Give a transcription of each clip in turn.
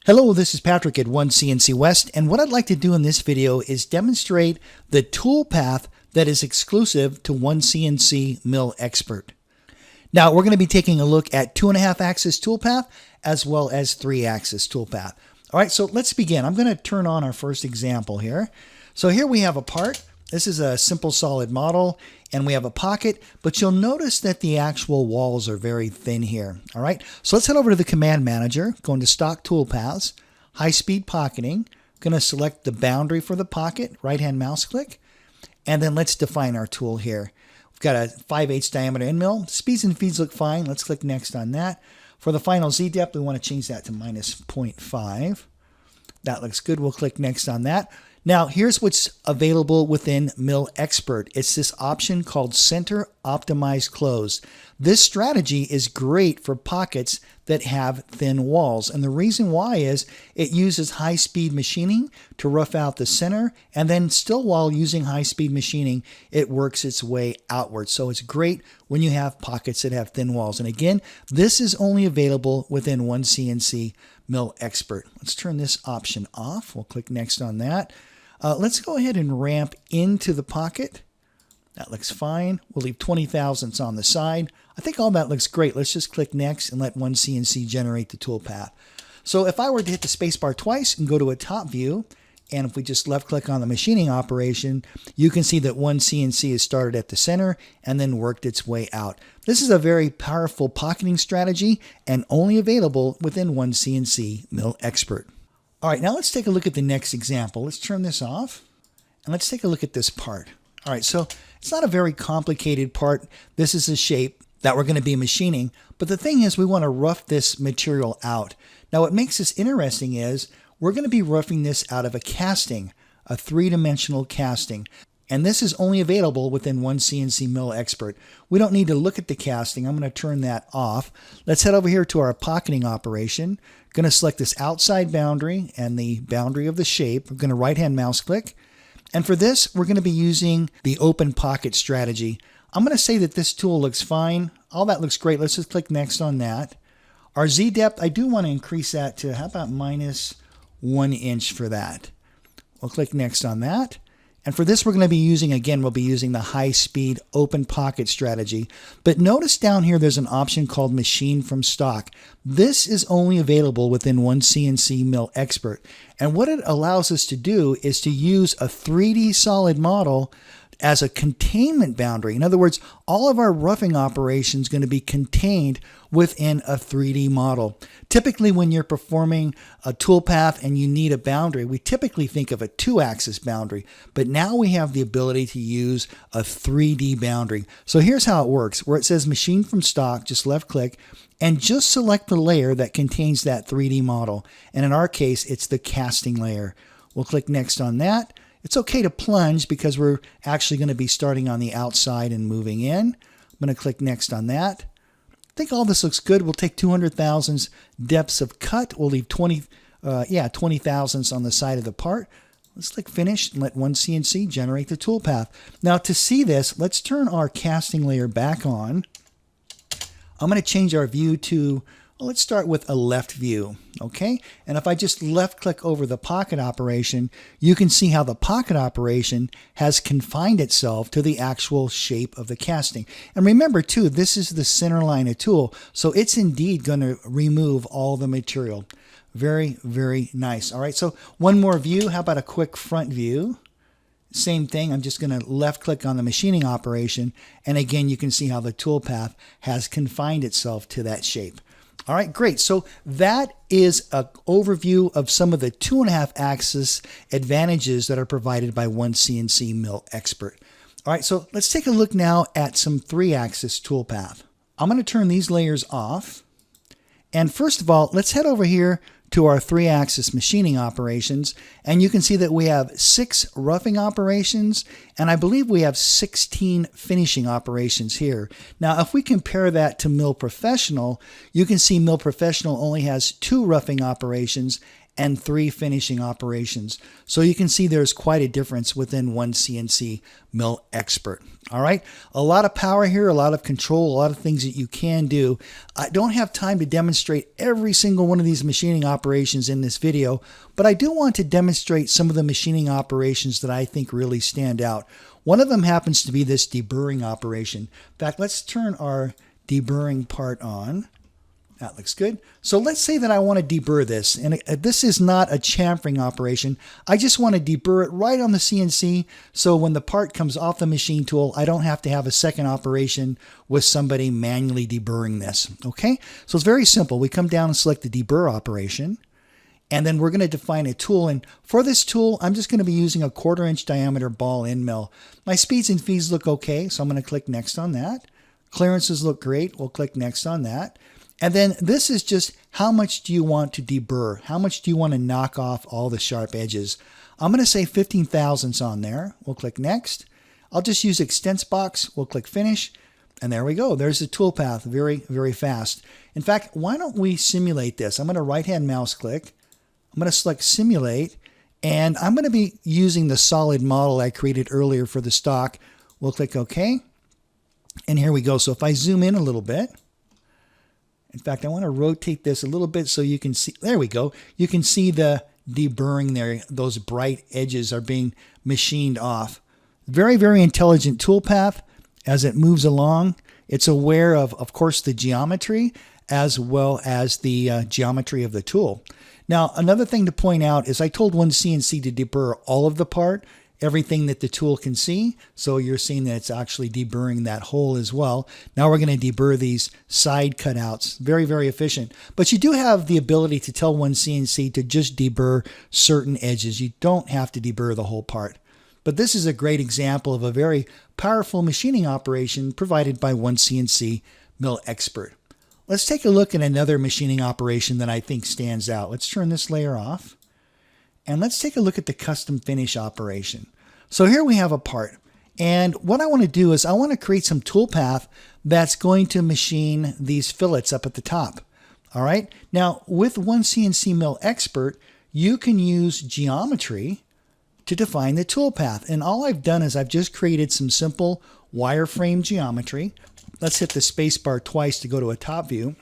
Hello, this is Patrick at OneCNC West, and what I'd like to do in this video is demonstrate the toolpath that is exclusive to OneCNC Mill Expert. Now, we're going to be taking a look at 2.5 axis toolpath as well as 3 axis toolpath. All right, so let's begin. I'm going to turn on our first example here. So here we have a part. This is a simple solid model, and we have a pocket, but you'll notice that the actual walls are very thin here. All right, so let's head over to the command manager, go into stock toolpaths, high speed pocketing. Going to select the boundary for the pocket, right hand mouse click, and then let's define our tool here. We've got a 5/8 diameter end mill. Speeds and feeds look fine. Let's click next on that. For the final Z depth, we want to change that to -0.5. That looks good. We'll click next on that. Now, here's what's available within Mill Expert. It's this option called Center Optimize Close. This strategy is great for pockets that have thin walls. And the reason why is it uses high-speed machining to rough out the center. And then still while using high-speed machining, it works its way outward. So it's great when you have pockets that have thin walls. And again, this is only available within OneCNC Mill Expert. Let's turn this option off. We'll click next on that. Let's go ahead and ramp into the pocket. That looks fine. We'll leave 20 thousandths on the side. I think all that looks great. Let's just click next and let OneCNC generate the toolpath. So if I were to hit the spacebar twice and go to a top view, and if we just left click on the machining operation, you can see that OneCNC has started at the center and then worked its way out. This is a very powerful pocketing strategy and only available within OneCNC Mill Expert. All right, now let's take a look at the next example. Let's turn this off and let's take a look at this part. All right, so it's not a very complicated part. This is a shape that we're going to be machining, but the thing is we want to rough this material out. Now what makes this interesting is we're going to be roughing this out of a casting, a 3-dimensional casting. And this is only available within OneCNC Mill Expert. We don't need to look at the casting. I'm going to turn that off. Let's head over here to our pocketing operation. Going to select this outside boundary and the boundary of the shape. We're going to right-hand mouse click. And for this, we're going to be using the open pocket strategy. I'm going to say that this tool looks fine. All that looks great. Let's just click next on that. Our Z depth, I do want to increase that to, how about -1 inch for that. We'll click next on that. And for this, we're going to be using, again, we'll be using the high-speed open pocket strategy. But notice down here, there's an option called Machine from Stock. This is only available within OneCNC Mill Expert. And what it allows us to do is to use a 3D solid model as a containment boundary. In other words, all of our roughing operations are going to be contained within a 3D model. Typically, when you're performing a toolpath and you need a boundary, we typically think of a 2-axis boundary, but now we have the ability to use a 3D boundary. So here's how it works. Where it says Machine from Stock, just left click and just select the layer that contains that 3D model. And in our case, it's the casting layer. We'll click next on that. It's okay to plunge because we're actually going to be starting on the outside and moving in. I'm going to click next on that. I think all this looks good. We'll take 200 thousandths depths of cut. We'll leave 20 thousandths on the side of the part. Let's click finish and let OneCNC generate the toolpath. Now to see this, let's turn our casting layer back on. I'm going to change our view to, well, let's start with a left view, okay? And if I just left click over the pocket operation, you can see how the pocket operation has confined itself to the actual shape of the casting. And remember too, this is the center line of tool, so it's indeed going to remove all the material. Very, very nice. All right, so one more view. How about a quick front view? Same thing, I'm just going to left click on the machining operation. And again, you can see how the toolpath has confined itself to that shape. All right, great. So that is an overview of some of the 2.5 axis advantages that are provided by OneCNC Mill Expert. All right, so let's take a look now at some 3-axis toolpath. I'm going to turn these layers off. And first of all, let's head over here to our 3-axis machining operations, and you can see that we have 6 roughing operations, and I believe we have 16 finishing operations here. Now, if we compare that to Mill Professional, you can see Mill Professional only has 2 roughing operations and 3 finishing operations. So you can see there's quite a difference within OneCNC Mill Expert. All right, a lot of power here, a lot of control, a lot of things that you can do. I don't have time to demonstrate every single one of these machining operations in this video, but I do want to demonstrate some of the machining operations that I think really stand out. One of them happens to be this deburring operation. In fact, let's turn our deburring part on. That looks good. So let's say that I want to deburr this, and this is not a chamfering operation. I just want to deburr it right on the CNC, so when the part comes off the machine tool, I don't have to have a second operation with somebody manually deburring this. Okay, so it's very simple. We come down and select the deburr operation, and then we're going to define a tool. And for this tool, I'm just going to be using a 1/4 inch diameter ball end mill. My speeds and feeds look okay, so I'm going to click next on that. Clearances look great. We'll click next on that. And then this is just how much do you want to deburr? How much do you want to knock off all the sharp edges? I'm going to say 15 thousandths on there. We'll click next. I'll just use extents box. We'll click finish. And there we go. There's the toolpath. Very, very fast. In fact, why don't we simulate this? I'm going to right-hand mouse click. I'm going to select simulate. And I'm going to be using the solid model I created earlier for the stock. We'll click OK. And here we go. So if I zoom in a little bit. In fact, I want to rotate this a little bit so you can see. There we go. You can see the deburring there. Those bright edges are being machined off. Very, very intelligent toolpath as it moves along. It's aware of course, the geometry as well as the geometry of the tool. Now, another thing to point out is I told OneCNC to deburr all of the part, everything that the tool can see. So you're seeing that it's actually deburring that hole as well. Now we're going to deburr these side cutouts. Very, very efficient. But you do have the ability to tell OneCNC to just deburr certain edges. You don't have to deburr the whole part. But this is a great example of a very powerful machining operation provided by OneCNC Mill Expert. Let's take a look at another machining operation that I think stands out. Let's turn this layer off. And let's take a look at the custom finish operation. So here we have a part. And what I want to do is I want to create some toolpath that's going to machine these fillets up at the top. All right. Now with OneCNC Mill Expert, you can use geometry to define the toolpath. And all I've done is I've just created some simple wireframe geometry. Let's hit the space bar twice to go to a top view.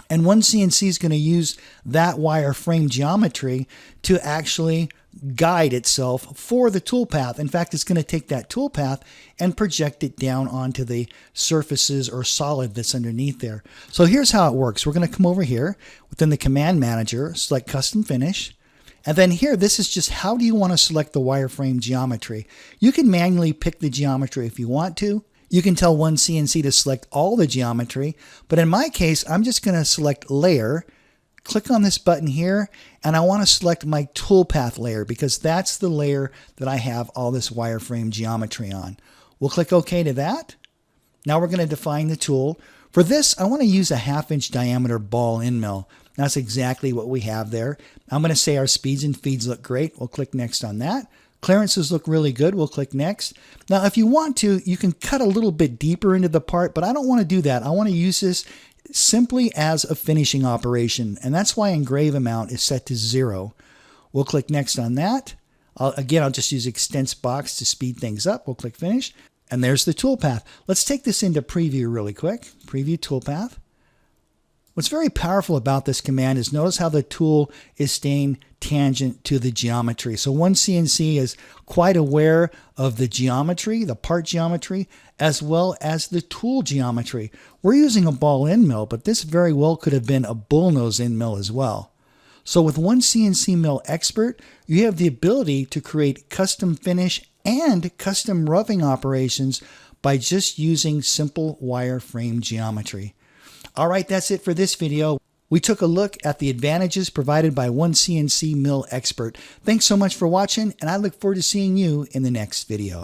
And OneCNC is going to use that wireframe geometry to actually guide itself for the toolpath. In fact, it's going to take that toolpath and project it down onto the surfaces or solid that's underneath there. So here's how it works. We're going to come over here within the command manager, select custom finish. And then here, this is just how do you want to select the wireframe geometry. You can manually pick the geometry if you want to. You can tell OneCNC to select all the geometry, but in my case, I'm just going to select layer, click on this button here, and I want to select my toolpath layer because that's the layer that I have all this wireframe geometry on. We'll click OK to that. Now we're going to define the tool. For this, I want to use a 1/2 inch diameter ball end mill. That's exactly what we have there. I'm going to say our speeds and feeds look great. We'll click next on that. Clearances look really good. We'll click next. Now, if you want to, you can cut a little bit deeper into the part, but I don't want to do that. I want to use this simply as a finishing operation, and that's why engrave amount is set to 0. We'll click next on that. I'll just use extents box to speed things up. We'll click finish, and there's the toolpath. Let's take this into preview really quick. Preview toolpath. What's very powerful about this command is notice how the tool is staying tangent to the geometry. So OneCNC is quite aware of the geometry, the part geometry, as well as the tool geometry. We're using a ball end mill, but this very well could have been a bullnose end mill as well. So with OneCNC Mill Expert, you have the ability to create custom finish and custom roughing operations by just using simple wireframe geometry. All right, that's it for this video. We took a look at the advantages provided by OneCNC Mill Expert. Thanks so much for watching, and I look forward to seeing you in the next video.